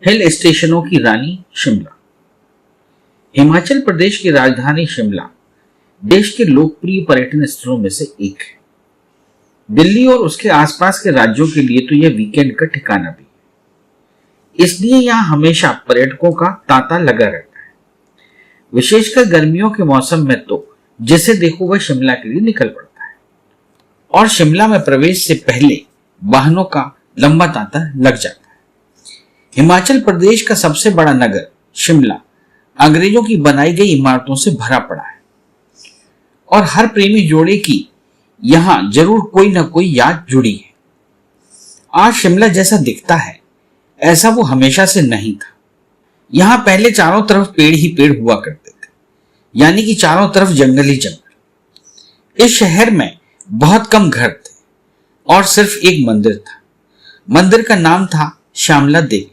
हिल स्टेशनों की रानी शिमला। हिमाचल प्रदेश की राजधानी शिमला देश के लोकप्रिय पर्यटन स्थलों में से एक है। दिल्ली और उसके आसपास के राज्यों के लिए तो यह वीकेंड का ठिकाना भी है, इसलिए यहां हमेशा पर्यटकों का तांता लगा रहता है। विशेषकर गर्मियों के मौसम में तो जिसे देखो वह शिमला के लिए निकल पड़ता है और शिमला में प्रवेश से पहले वाहनों का लंबा तांता लग जाता है। हिमाचल प्रदेश का सबसे बड़ा नगर शिमला अंग्रेजों की बनाई गई इमारतों से भरा पड़ा है और हर प्रेमी जोड़े की यहां जरूर कोई ना कोई याद जुड़ी है। आज शिमला जैसा दिखता है ऐसा वो हमेशा से नहीं था। यहां पहले चारों तरफ पेड़ ही पेड़ हुआ करते थे, यानी कि चारों तरफ जंगल ही जंगल। इस शहर में बहुत कम घर थे और सिर्फ एक मंदिर था। मंदिर का नाम था श्यामला देवी।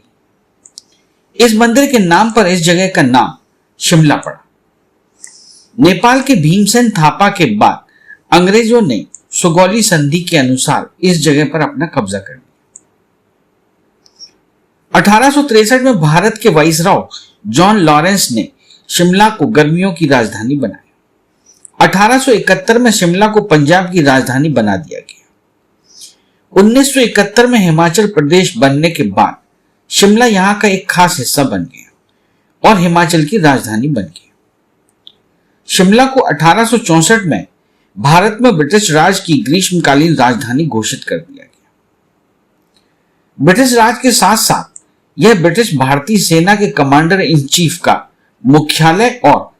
इस मंदिर के नाम पर इस जगह का नाम शिमला पड़ा। नेपाल के भीमसेन थापा के बाद अंग्रेजों ने सुगौली संधि के अनुसार इस जगह पर अपना कब्जा कर लिया। 1863 में भारत के वाइसरॉय जॉन लॉरेंस ने शिमला को गर्मियों की राजधानी बनाया। 1871 में शिमला को पंजाब की राजधानी बना दिया गया। 1971 में हिमाचल प्रदेश बनने के बाद शिमला यहां का एक खास हिस्सा बन गया और हिमाचल की राजधानी बन गई। शिमला को 1864 में भारत में ब्रिटिश राज की ग्रीष्मकालीन राजधानी घोषित कर दिया गया। ब्रिटिश राज के साथ साथ यह ब्रिटिश भारतीय सेना के कमांडर इन चीफ का मुख्यालय और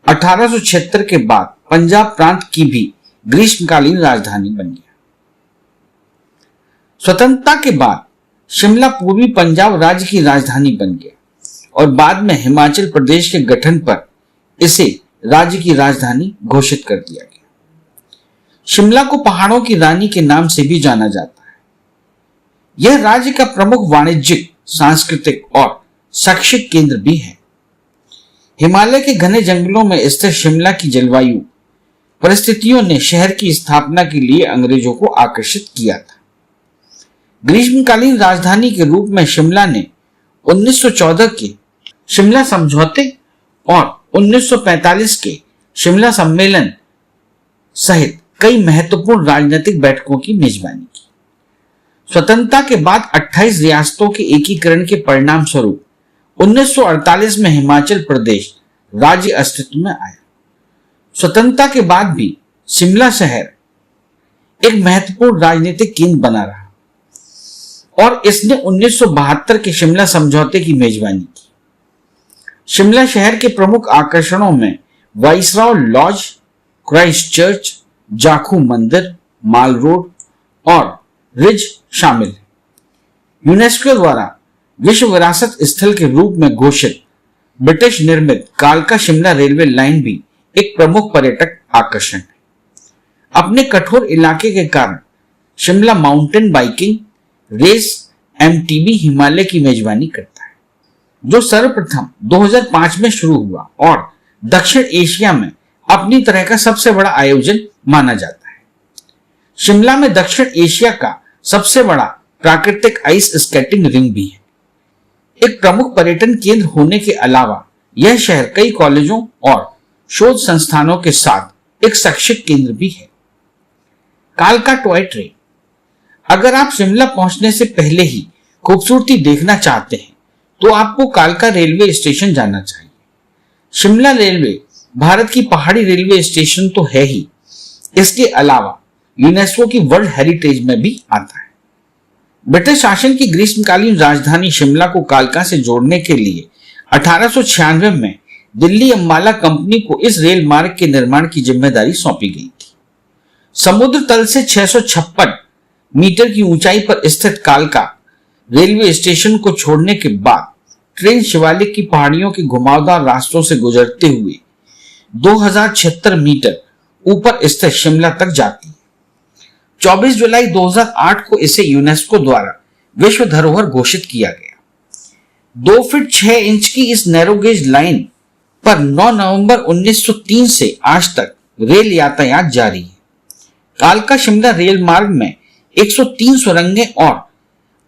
1876 के बाद पंजाब प्रांत की भी ग्रीष्मकालीन राजधानी बन गया। स्वतंत्रता के बाद शिमला पूर्वी पंजाब राज्य की राजधानी बन गया और बाद में हिमाचल प्रदेश के गठन पर इसे राज्य की राजधानी घोषित कर दिया गया। शिमला को पहाड़ों की रानी के नाम से भी जाना जाता है। यह राज्य का प्रमुख वाणिज्यिक, सांस्कृतिक और शैक्षिक केंद्र भी है। हिमालय के घने जंगलों में स्थित शिमला की जलवायु परिस्थितियों ने शहर की स्थापना के लिए अंग्रेजों को आकर्षित किया था। ग्रीष्मकालीन राजधानी के रूप में शिमला ने 1914 के शिमला समझौते और 1945 के शिमला सम्मेलन सहित कई महत्वपूर्ण राजनीतिक बैठकों की मेजबानी की। स्वतंत्रता के बाद 28 रियासतों के एकीकरण के परिणाम स्वरूप 1948 में हिमाचल प्रदेश राज्य अस्तित्व में आया। स्वतंत्रता के बाद भी शिमला शहर एक महत्वपूर्ण राजनीतिक केंद्र बना रहा और इसने 1972 के शिमला समझौते की मेजबानी की। शिमला शहर के प्रमुख आकर्षणों में Viceroy Lodge, Christ Church, Jakhu मंदिर, माल रोड और रिज शामिल है। यूनेस्को द्वारा विश्व विरासत स्थल के रूप में घोषित ब्रिटिश निर्मित कालका शिमला रेलवे लाइन भी एक प्रमुख पर्यटक आकर्षण है। अपने कठोर इलाके के कारण Shimla mountain biking race MTB Himalaya की मेजबानी करता है, जो सर्वप्रथम 2005 में शुरू हुआ और दक्षिण एशिया में अपनी तरह का सबसे बड़ा आयोजन माना जाता है। शिमला में दक्षिण एशिया का सबसे बड़ा प्राकृतिक आइस स्केटिंग रिंग भी है। एक प्रमुख पर्यटन केंद्र होने के अलावा यह शहर कई कॉलेजों और शोध संस्थानों के साथ एक शैक्षिक केंद्र भी है। कालका टॉय ट्रेन। अगर आप शिमला पहुंचने से पहले ही खूबसूरती देखना चाहते हैं तो आपको कालका रेलवे स्टेशन जाना चाहिए। शिमला रेलवे भारत की पहाड़ी रेलवे स्टेशन तो है ही, इसके अलावा यूनेस्को की वर्ल्ड हेरिटेज में भी आता है। ब्रिटिश शासन की ग्रीष्मकालीन राजधानी शिमला को कालका से जोड़ने के लिए 1896 में दिल्ली अंबाला कंपनी को इस रेल मार्ग के निर्माण की जिम्मेदारी सौंपी गई थी। समुद्र तल से 656 मीटर की ऊंचाई पर स्थित कालका रेलवे स्टेशन को छोड़ने के बाद ट्रेन शिवालिक की पहाड़ियों के घुमावदार रास्तों से गुजरते हुए 2076 मीटर ऊपर स्थित शिमला तक जाती है। 24 जुलाई 2008 को इसे यूनेस्को द्वारा विश्व धरोहर घोषित किया गया। 2 फीट 6 इंच की इस नैरोगेज लाइन पर 9 नवंबर 1903 से आज तक रेल यातायात जारी है। कालका शिमला रेल मार्ग में 103 सुरंगें और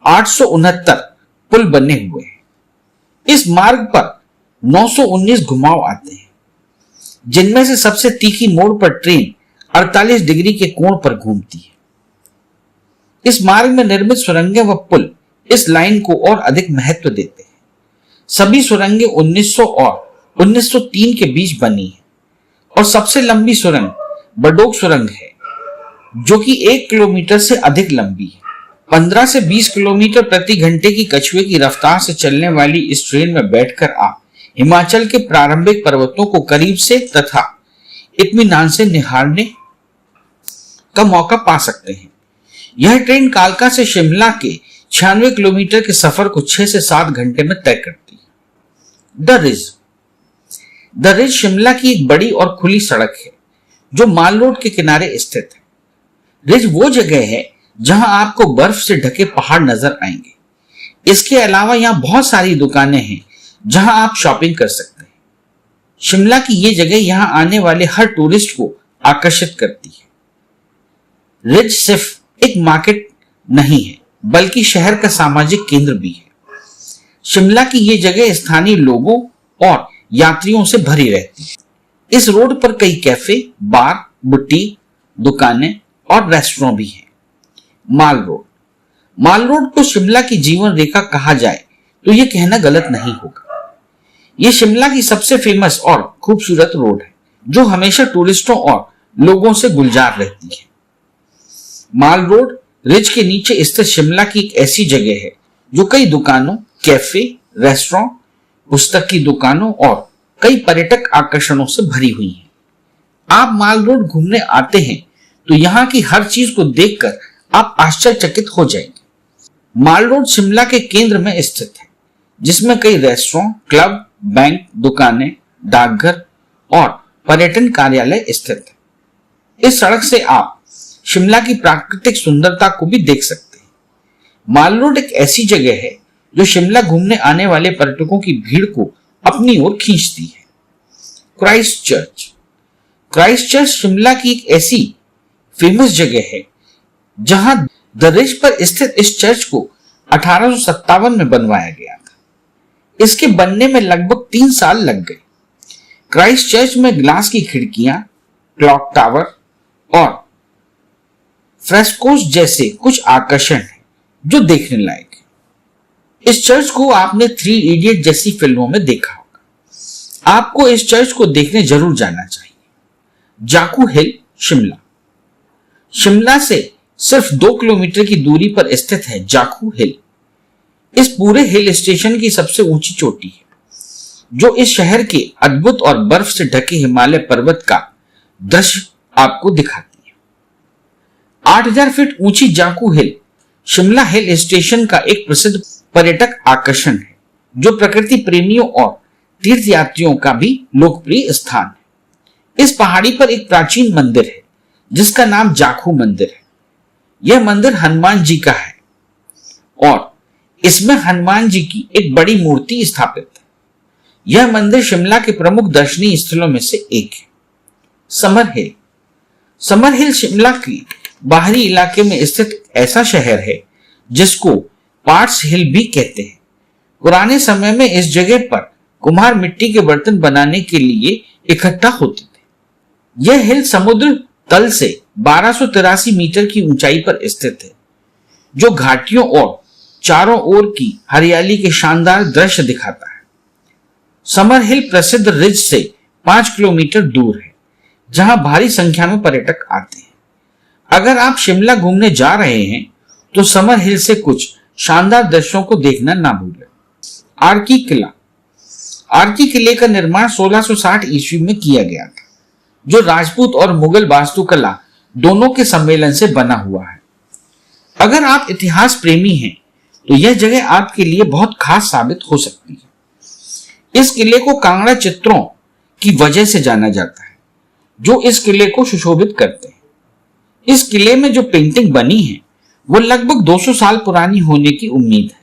869 पुल बने हुए हैं। इस मार्ग पर 919 घुमाव आते हैं, जिनमें से सबसे तीखी मोड़ पर ट्रेन 48 डिग्री के कोण पर घूमती है। इस मार्ग में निर्मित सुरंगें व पुल इस लाइन को और अधिक महत्व देते हैं। सभी सुरंगें 1900 और 1903 के बीच बनी है और सबसे लंबी सुरंग बडोग सुरंग है, जो कि 1 किलोमीटर से अधिक लंबी है। 15 से 20 किलोमीटर प्रति घंटे की कछुए की रफ्तार से चलने वाली इस ट्रेन में बैठकर आप हिमाचल के प्रारंभिक पर्वतों को करीब से तथा इत्मीनान से निहारने का मौका पा सकते हैं। यह ट्रेन कालका से शिमला के 96 किलोमीटर के सफर को 6 से 7 घंटे में तय करती है। द रिज शिमला की एक बड़ी और खुली सड़क है जो माल रोड के किनारे स्थित है। रिज वो जगह है जहां आपको बर्फ से ढके पहाड़ नजर आएंगे। इसके अलावा यहाँ बहुत सारी दुकानें हैं जहां आप शॉपिंग कर सकते हैं। शिमला की ये जगह यहां आने वाले हर टूरिस्ट को आकर्षित करती है। रिज सिर्फ एक मार्केट नहीं है, बल्कि शहर का सामाजिक केंद्र भी है। शिमला की ये जगह स्थानीय लोगों और यात्रियों से भरी रहती है। इस रोड पर कई कैफे, बार, बुटीक, दुकानें और रेस्टोरेंट भी हैं। माल रोड को शिमला की जीवन रेखा कहा जाए तो यह कहना गलत नहीं होगा। यह शिमला की सबसे फेमस और खूबसूरत रोड है जो हमेशा टूरिस्टों और लोगों से गुलजार रहती है। माल रोड रिज के नीचे स्थित शिमला की एक ऐसी जगह है जो कई दुकानों, कैफे, रेस्टोरेंट, पुस्तक की दुकानों और कई पर्यटक आकर्षणों से भरी हुई है। आप माल रोड घूमने आते हैं तो यहाँ की हर चीज को देखकर आप आश्चर्यचकित हो जाएंगे। माल रोड शिमला के केंद्र में स्थित है, जिसमें कई रेस्टोरेंट, क्लब, बैंक, दुकानें, डाकघर और पर्यटन कार्यालय स्थित है। इस सड़क से आप शिमला की प्राकृतिक सुंदरता को भी देख सकते हैं। माल रोड एक ऐसी जगह है जो शिमला घूमने आने वाले पर्यटकों की भीड़ को अपनी ओर खींचती है। क्राइस्ट चर्च शिमला की एक ऐसी फेमस जगह है जहां द रिज पर स्थित इस चर्च को 1857 में बनवाया गया था। इसके बनने में लगभग 3 साल लग गए। क्राइस्ट चर्च में ग्लास की खिड़कियां, क्लॉक टावर और फ्रेस्कोस जैसे कुछ आकर्षण हैं जो देखने लायक है। इस चर्च को आपने 3 इडियट जैसी फिल्मों में देखा होगा। आपको इस चर्च को देखने जरूर जाना चाहिए। जाकू हिल शिमला से सिर्फ 2 किलोमीटर की दूरी पर स्थित है जाकू हिल। इस पूरे हिल स्टेशन की सबसे ऊंची चोटी है जो इस शहर के अद्भुत और बर्फ से ढके हिमालय पर्वत का दृश्य आपको दिखाती है। 8000 फीट ऊंची जाकू हिल शिमला हिल स्टेशन का एक प्रसिद्ध पर्यटक आकर्षण है जो प्रकृति प्रेमियों और तीर्थयात्रियों का भी लोकप्रिय स्थान है। इस पहाड़ी पर एक प्राचीन मंदिर है जिसका नाम जाखू मंदिर है। यह मंदिर हनुमान जी का है और इसमें हनुमान जी की एक बड़ी मूर्ति स्थापित है। यह मंदिर शिमला के प्रमुख दर्शनीय स्थलों में से एक है। समर हिल शिमला के बाहरी इलाके में स्थित ऐसा शहर है जिसको पार्ट्स हिल भी कहते हैं। पुराने समय में इस जगह पर कुम्हार मिट्टी के बर्तन बनाने के लिए इकट्ठा होते थे। यह हिल समुद्र तल से 1283 मीटर की ऊंचाई पर स्थित है जो घाटियों और चारों ओर की हरियाली के शानदार दृश्य दिखाता है। समर हिल प्रसिद्ध रिज से 5 किलोमीटर दूर है जहां भारी संख्या में पर्यटक आते हैं। अगर आप शिमला घूमने जा रहे हैं तो समर हिल से कुछ शानदार दृश्यों को देखना ना भूलें। आर्की किले का निर्माण 1660 ईस्वी में किया गया था जो राजपूत और मुगल वास्तुकला दोनों के सम्मेलन से बना हुआ है। अगर आप इतिहास प्रेमी हैं तो यह जगह आपके लिए बहुत खास साबित हो सकती है। इस किले को कांगड़ा चित्रों की वजह से जाना जाता है जो इस किले को सुशोभित करते हैं। इस किले में जो पेंटिंग बनी है वो लगभग 200 साल पुरानी होने की उम्मीद है,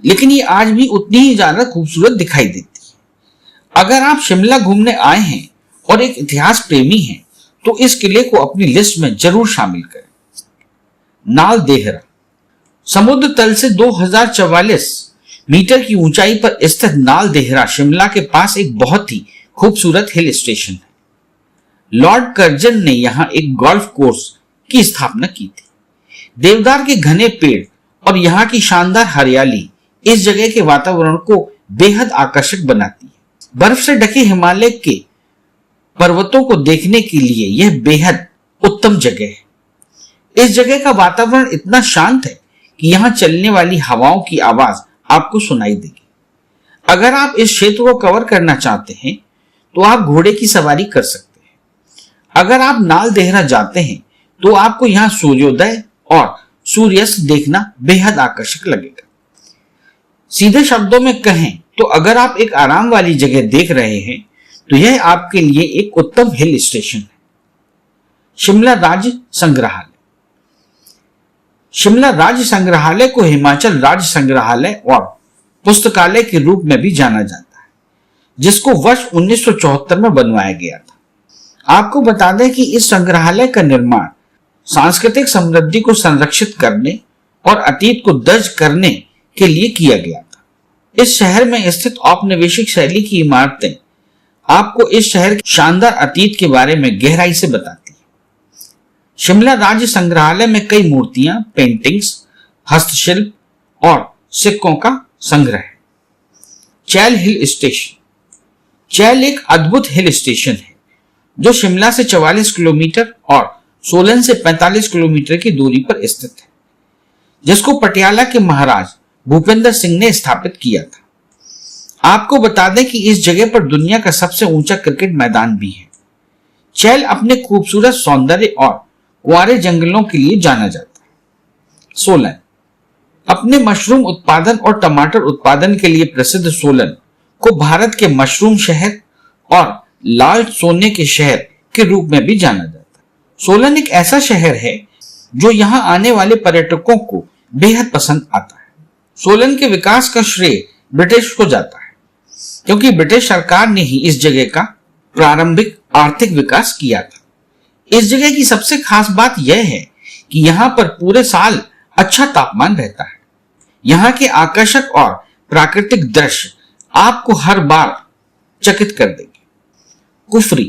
लेकिन ये आज भी उतनी ही ज्यादा खूबसूरत दिखाई देती है। अगर आप शिमला घूमने आए हैं और एक इतिहास प्रेमी हैं तो इस किले को अपनी लिस्ट में जरूर शामिल करें। नाल देहरा समुद्र तल से 2044 मीटर की ऊंचाई पर स्थित नाल देहरा शिमला के पास एक बहुत ही खूबसूरत हिल स्टेशन है। लॉर्ड कर्जन ने यहां एक गोल्फ कोर्स की स्थापना की थी। देवदार के घने पेड़ और यहां की शानदार हरियाली इस जगह के वातावरण को बेहद आकर्षक बनाती है। बर्फ से ढके हिमालय के पर्वतों को देखने के लिए यह बेहद उत्तम जगह है। इस जगह का वातावरण इतना शांत है कि यहां चलने वाली हवाओं की आवाज आपको सुनाई देगी। अगर आप इस क्षेत्र को कवर करना चाहते हैं तो आप घोड़े की सवारी कर सकते हैं। अगर आप नाल देहरा जाते हैं तो आपको यहां सूर्योदय और सूर्यास्त देखना बेहद आकर्षक लगेगा। सीधे शब्दों में कहें तो अगर आप एक आराम वाली जगह देख रहे हैं तो यह आपके लिए एक उत्तम हिल स्टेशन है। शिमला राज्य संग्रहालय। शिमला राज्य संग्रहालय को हिमाचल राज्य संग्रहालय और पुस्तकालय के रूप में भी जाना जाता है, जिसको वर्ष 1974 में बनवाया गया था। आपको बता दें कि इस संग्रहालय का निर्माण सांस्कृतिक समृद्धि को संरक्षित करने और अतीत को दर्ज करने के लिए किया गया था। इस शहर में स्थित औपनिवेशिक शैली की इमारतें आपको इस शहर के शानदार अतीत के बारे में गहराई से बताती है। शिमला राज्य संग्रहालय में कई मूर्तियां, पेंटिंग्स, हस्तशिल्प और सिक्कों का संग्रह है। चैल हिल स्टेशन। चैल एक अद्भुत हिल स्टेशन है जो शिमला से 44 किलोमीटर और सोलन से 45 किलोमीटर की दूरी पर स्थित है, जिसको पटियाला के महाराज भूपेंद्र सिंह ने स्थापित किया था। आपको बता दें कि इस जगह पर दुनिया का सबसे ऊंचा क्रिकेट मैदान भी है। चैल अपने खूबसूरत सौंदर्य और कुंवारे जंगलों के लिए जाना जाता है। सोलन अपने मशरूम उत्पादन और टमाटर उत्पादन के लिए प्रसिद्ध सोलन को भारत के मशरूम शहर और लाल सोने के शहर के रूप में भी जाना जाता है। सोलन एक ऐसा शहर है जो यहाँ आने वाले पर्यटकों को बेहद पसंद आता है। सोलन के विकास का श्रेय ब्रिटिश को जाता है, क्योंकि ब्रिटिश सरकार ने ही इस जगह का प्रारंभिक आर्थिक विकास किया था। इस जगह की सबसे खास बात यह है कि यहाँ पर पूरे साल अच्छा तापमान रहता है। यहाँ के आकर्षक और प्राकृतिक दृश्य आपको हर बार चकित कर देंगे। कुफरी।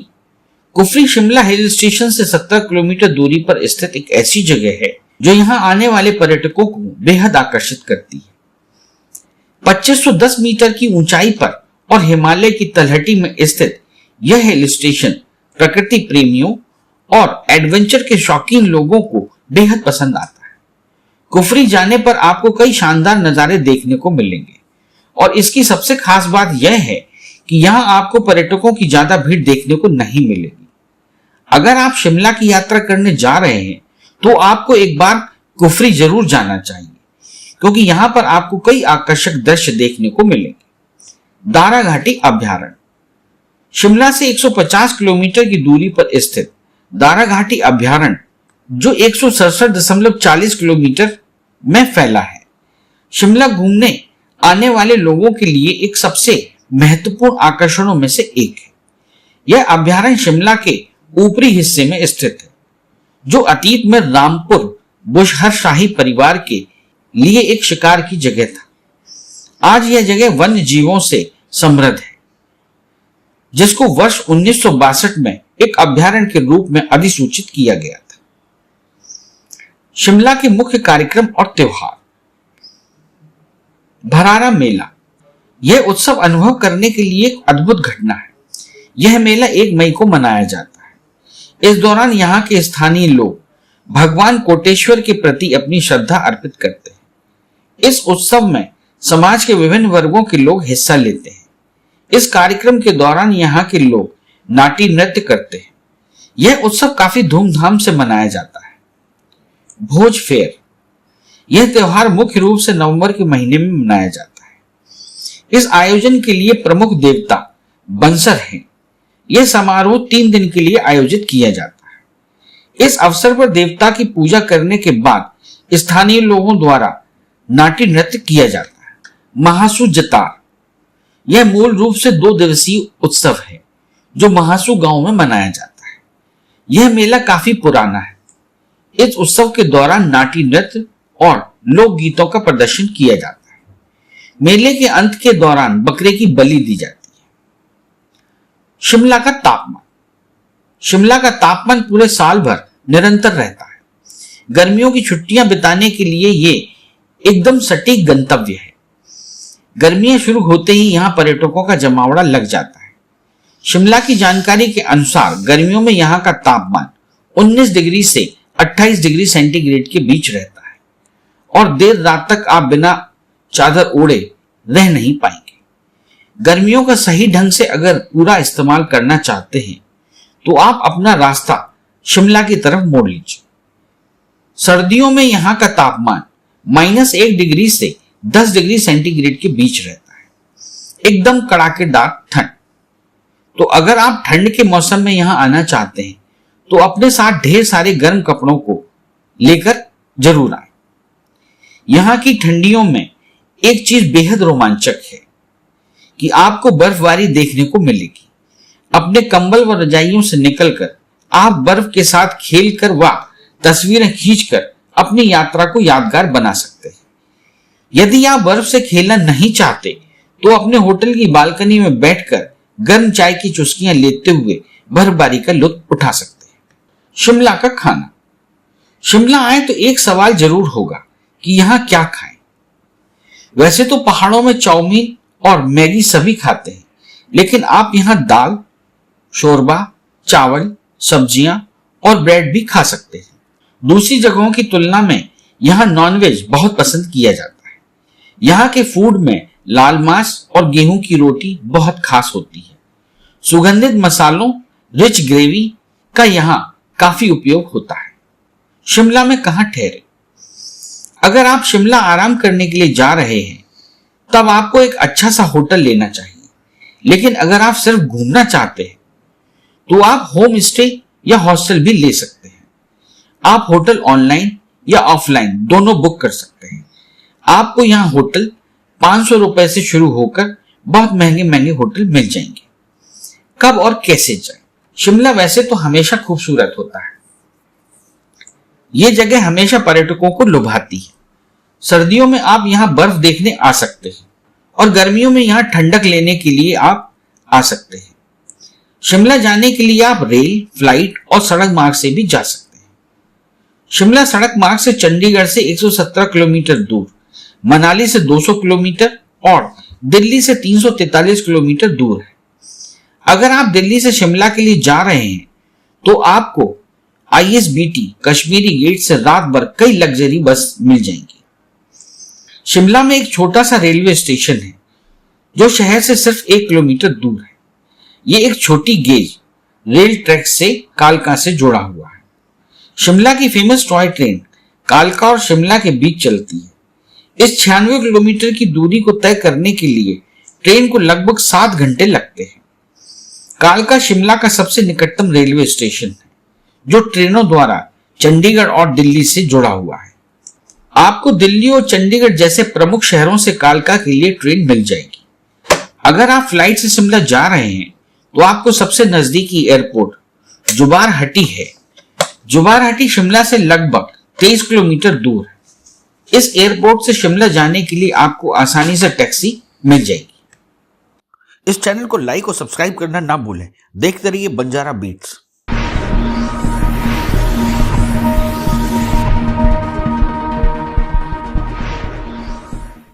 कुफरी शिमला हिल स्टेशन से 17 किलोमीटर दूरी पर स्थित एक ऐसी जगह है जो यहाँ आने वाले पर्यटकों को बेहद आकर्षित करती है। 2510 मीटर की ऊंचाई पर और हिमालय की तलहटी में स्थित यह हिल स्टेशन प्रकृति प्रेमियों और एडवेंचर के शौकीन लोगों को बेहद पसंद आता है। कुफरी जाने पर आपको कई शानदार नजारे देखने को मिलेंगे और इसकी सबसे खास बात यह है कि यहाँ आपको पर्यटकों की ज्यादा भीड़ देखने को नहीं मिलेगी। अगर आप शिमला की यात्रा करने जा रहे हैं तो आपको एक बार कुफरी जरूर जाना चाहिए, क्योंकि यहाँ पर आपको कई आकर्षक दृश्य देखने को मिलेंगे। दारा घाटी अभ्यारण्य। शिमला से 150 किलोमीटर की दूरी पर स्थित दारा घाटी अभ्यारण्य, जो 167.40 किलोमीटर में फैला है, शिमला घूमने आने वाले लोगों के लिए एक सबसे महत्वपूर्ण आकर्षणों में से एक है। यह अभ्यारण्य शिमला के ऊपरी हिस्से में स्थित है, जो अतीत में रामपुर बुशहर शाही परिवार के लिए एक शिकार की जगह था। आज यह जगह वन्य जीवों से समृद्ध है, जिसको वर्ष 1962 में एक अभ्यारण्य के रूप में अधिसूचित किया गया था। शिमला के मुख्य कार्यक्रम और त्योहार। भरारा मेला। यह उत्सव अनुभव करने के लिए एक अद्भुत घटना है। यह मेला 1 मई को मनाया जाता है। इस दौरान यहाँ के स्थानीय लोग भगवान कोटेश्वर के प्रति अपनी श्रद्धा अर्पित करते हैं। इस उत्सव में समाज के विभिन्न वर्गों के लोग हिस्सा लेते हैं। इस कार्यक्रम के दौरान यहाँ के लोग नाट्य नृत्य करते हैं। यह उत्सव काफी धूमधाम से मनाया जाता है। भोज फेयर। यह त्योहार मुख्य रूप से नवंबर के महीने में मनाया जाता है। इस आयोजन के लिए प्रमुख देवता बंसर हैं। यह समारोह 3 दिन के लिए आयोजित किया जाता है। इस अवसर पर देवता की पूजा करने के बाद स्थानीय लोगों द्वारा नाट्य नृत्य किया जाता है। महासू जतार। यह मूल रूप से 2 दिवसीय उत्सव है जो महासू गांव में मनाया जाता है। यह मेला काफी पुराना है। इस उत्सव के दौरान नाट्य नृत्य और लोक गीतों का प्रदर्शन किया जाता है। मेले के अंत के दौरान बकरे की बलि दी जाती है। शिमला का तापमान। शिमला का तापमान पूरे साल भर निरंतर रहता है। गर्मियों की छुट्टियां बिताने के लिए ये एकदम सटीक गंतव्य है। गर्मियां शुरू होते ही यहां पर्यटकों का जमावड़ा लग जाता है। शिमला की जानकारी के अनुसार गर्मियों में यहां का तापमान 19 डिग्री से 28 डिग्री सेंटीग्रेड के बीच रहता है और देर रात तक आप बिना चादर ओढ़े रह नहीं पाएंगे। गर्मियों का सही ढंग से अगर पूरा इस्तेमाल करना चाहते हैं तो आप अपना रास्ता शिमला की तरफ मोड़ लीजिए। सर्दियों में यहां का तापमान -1 डिग्री से 10 डिग्री सेंटीग्रेड के बीच रहता है, एकदम कड़ाकेदार ठंड। तो अगर आप ठंड के मौसम में यहां आना चाहते हैं तो अपने साथ ढेर सारे गर्म कपड़ों को लेकर जरूर आए। यहां की ठंडियों में एक चीज बेहद रोमांचक है कि आपको बर्फबारी देखने को मिलेगी। अपने कंबल व रजाइयों से निकलकर आप बर्फ के साथ खेलकर व तस्वीरें खींचकर अपनी यात्रा को यादगार बना सकते हैं। यदि आप बर्फ से खेलना नहीं चाहते तो अपने होटल की बालकनी में बैठकर गर्म चाय की चुस्कियां लेते हुए बर्फबारी का लुत्फ उठा सकते हैं। शिमला का खाना। शिमला आए तो एक सवाल जरूर होगा कि यहां क्या खाएं। वैसे तो पहाड़ों में चाउमीन और मैगी सभी खाते हैं, लेकिन आप यहां दाल, शोरबा, चावल, सब्जियां और ब्रेड भी खा सकते हैं। दूसरी जगहों की तुलना में यहां नॉनवेज बहुत पसंद किया जाता है। यहाँ के फूड में लाल मांस और गेहूं की रोटी बहुत खास होती है। सुगंधित मसालों, रिच ग्रेवी का यहाँ काफी उपयोग होता है। शिमला में कहां ठहरे। अगर आप शिमला आराम करने के लिए जा रहे हैं तब आपको एक अच्छा सा होटल लेना चाहिए, लेकिन अगर आप सिर्फ घूमना चाहते हैं तो आप होम स्टे या हॉस्टल भी ले सकते हैं। आप होटल ऑनलाइन या ऑफलाइन दोनों बुक कर सकते हैं। आपको यहाँ होटल 500 रुपए से शुरू होकर बहुत महंगे महंगे होटल मिल जाएंगे। कब और कैसे जाए। शिमला वैसे तो हमेशा खूबसूरत होता है। ये जगह हमेशा पर्यटकों को लुभाती है। सर्दियों में आप यहाँ बर्फ देखने आ सकते हैं और गर्मियों में यहाँ ठंडक लेने के लिए आप आ सकते हैं। शिमला जाने के लिए आप रेल, फ्लाइट और सड़क मार्ग से भी जा सकते हैं। शिमला सड़क मार्ग से चंडीगढ़ से 117 किलोमीटर दूर, मनाली से 200 किलोमीटर और दिल्ली से 343 किलोमीटर दूर है। अगर आप दिल्ली से शिमला के लिए जा रहे हैं तो आपको ISBT कश्मीरी गेट से रात भर कई लग्जरी बस मिल जाएंगी। शिमला में एक छोटा सा रेलवे स्टेशन है जो शहर से सिर्फ 1 किलोमीटर दूर है। ये एक छोटी गेज रेल ट्रैक से कालका से जुड़ा हुआ है। शिमला की फेमस टॉय ट्रेन कालका और शिमला के बीच चलती है। इस 96 किलोमीटर की दूरी को तय करने के लिए ट्रेन को लगभग 7 घंटे लगते हैं। कालका शिमला का सबसे निकटतम रेलवे स्टेशन है जो ट्रेनों द्वारा चंडीगढ़ और दिल्ली से जुड़ा हुआ है। आपको दिल्ली और चंडीगढ़ जैसे प्रमुख शहरों से कालका के लिए ट्रेन मिल जाएगी। अगर आप फ्लाइट से शिमला जा रहे हैं तो आपको सबसे नजदीकी एयरपोर्ट जुबारहट्टी है। जुबारहट्टी शिमला से लगभग 23 किलोमीटर दूर है। इस एयरपोर्ट से शिमला जाने के लिए आपको आसानी से टैक्सी मिल जाएगी। इस चैनल को लाइक और सब्सक्राइब करना ना भूलें। देखते रहिए बंजारा बीट्स।